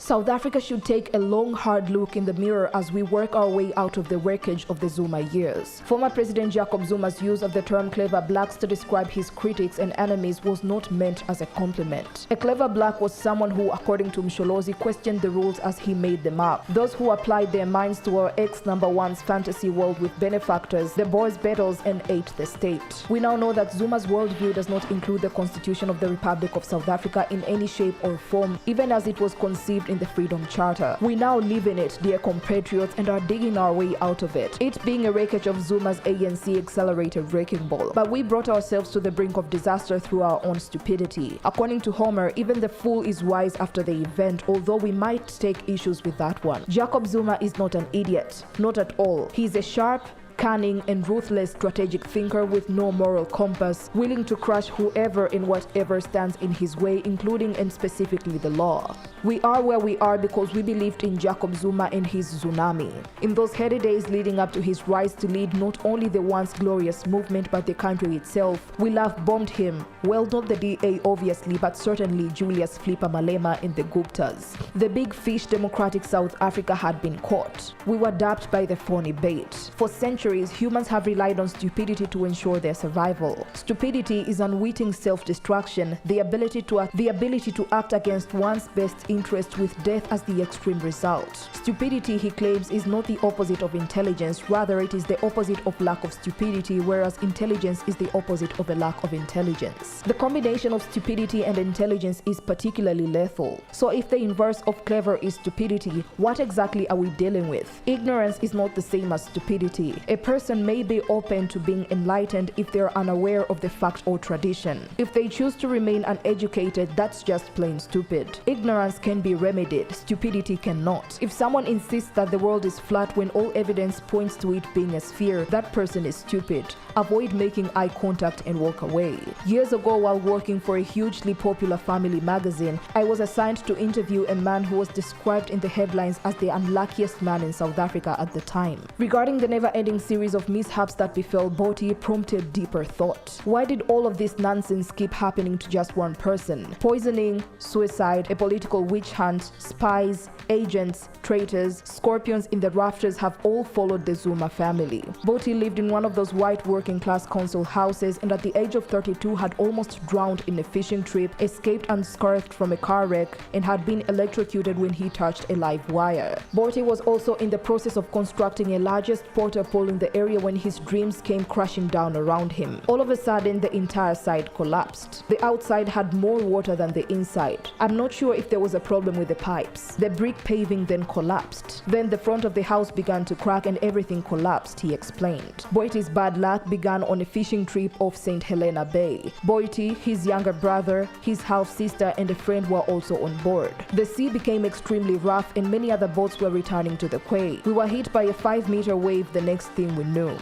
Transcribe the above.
South Africa should take a long, hard look in the mirror as we work our way out of the wreckage of the Zuma years. Former President Jacob Zuma's use of the term clever blacks to describe his critics and enemies was not meant as a compliment. A clever black was someone who, according to Msholozi, questioned the rules as he made them up. Those who applied their minds to our ex-number one's fantasy world with benefactors, the boys' battles, and ate the state. We now know that Zuma's worldview does not include the Constitution of the Republic of South Africa in any shape or form, even as it was conceived in the Freedom Charter. We now live in it, dear compatriots, and are digging our way out of it. It being a wreckage of Zuma's ANC accelerated wrecking ball. But we brought ourselves to the brink of disaster through our own stupidity. According to Homer, even the fool is wise after the event, although we might take issues with that one. Jacob Zuma is not an idiot. Not at all. He is a sharp, cunning and ruthless strategic thinker with no moral compass, willing to crush whoever and whatever stands in his way, including and specifically the law. We are where we are because we believed in Jacob Zuma and his tsunami. In those heady days leading up to his rise to lead not only the once glorious movement but the country itself, we love-bombed him. Well, not the DA obviously, but certainly Julius Flipper Malema and the Guptas. The big fish democratic South Africa had been caught. We were dapped by the phony bait. For centuries, humans have relied on stupidity to ensure their survival. Stupidity is unwitting self-destruction, the ability to act against one's best interest with death as the extreme result. Stupidity, he claims, is not the opposite of intelligence, rather it is the opposite of lack of stupidity, whereas intelligence is the opposite of a lack of intelligence. The combination of stupidity and intelligence is particularly lethal. So if the inverse of clever is stupidity, what exactly are we dealing with? Ignorance is not the same as stupidity. A person may be open to being enlightened if they're unaware of the fact or tradition. If they choose to remain uneducated, that's just plain stupid. Ignorance can be remedied, stupidity cannot. If someone insists that the world is flat when all evidence points to it being a sphere, that person is stupid. Avoid making eye contact and walk away. Years ago, while working for a hugely popular family magazine, I was assigned to interview a man who was described in the headlines as the unluckiest man in South Africa at the time. Regarding the never-ending series of mishaps that befell Boti prompted deeper thought. Why did all of this nonsense keep happening to just one person? Poisoning, suicide, a political witch hunt, spies, agents, traitors, scorpions in the rafters have all followed the Zuma family. Boti lived in one of those white working-class council houses and at the age of 32 had almost drowned in a fishing trip, escaped unscathed from a car wreck, and had been electrocuted when he touched a live wire. Boti was also in the process of constructing a largest porta pole in the area when his dreams came crashing down around him. All of a sudden, the entire side collapsed. The outside had more water than the inside. I'm not sure if there was a problem with the pipes. The brick paving then collapsed. Then the front of the house began to crack and everything collapsed, he explained. Boiti's bad luck began on a fishing trip off St. Helena Bay. Boiti, his younger brother, his half-sister and a friend were also on board. The sea became extremely rough and many other boats were returning to the quay. We were hit by a 5-meter wave the next thing we knew.